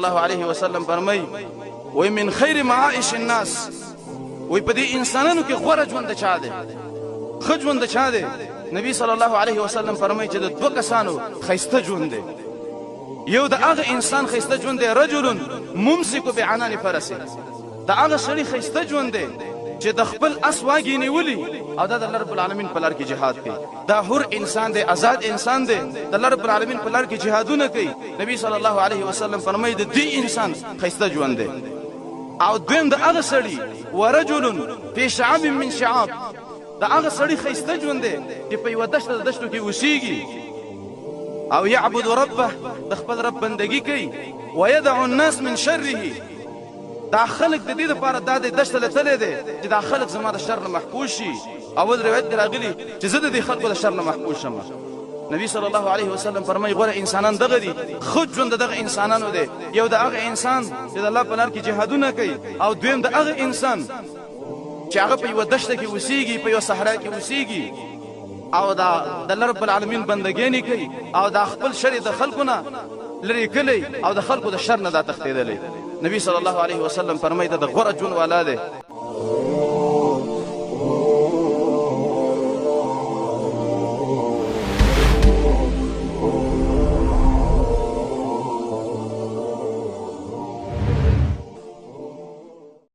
الله علیه وسلم فرمای وای من خیر معائش الناس، وای په دې انسانانو کې غوره ژوند چا دی، ښه ژوند چا دی؟ نبی صلی الله علیه وسلم فرمای چې د دوه کسانو ښایسته ژوند دی. یو د هغه انسان ښایسته ژوند دی رجل ممسک بعنان فرسه، د هغه سړي ښایسته ژوند دی چې د خپل اس واګې نیولي او دا د الله رب العالمین په لار کې جهاد کوي. دا حر انسان دی، آزاد انسان دی، د الله رب العالمین په لار کې جهادونه کوي. نبی صلی الله علیه وسلم فرمایي د دې انسان ښایسته ژوند دی. او دویم د هغه سړي ورجل فی شعاب من شعاب، د هغه سړي ښایسته ژوند دی چې په یوه دشته د دشتو کې اوسیږي او یعبد ربه، د خپل رب بندګي کوي. ویدع الناس من شره، دا خلق د دې لپاره دا د دشته له تللی دی چې دا خلق زما د شر نه محفوظ شي. اول روایت کې راغلي چې زه د دې خلقو د شر نه محفوظ شم. نبی صلی الله علیه وسلم فرمایي غوره انسانان دغه دي، ښه ژوند د دغه انسانانو دی. یو د هغه انسان چې د الله په لار کې جهادونه کوي، او دویم د هغه انسان چې هغه په یوه دشته کې اوسیږي، په یوه صحرا کې اوسیږي او د الله رب العالمین بندګانې کوي او دا خپل شر د خلقو نه لرې کلی او د خلقو د شر نه دا تښتېدلی. نبی صلی الله علیه وسلم فرمایي دا د غوره ژوند والا دی.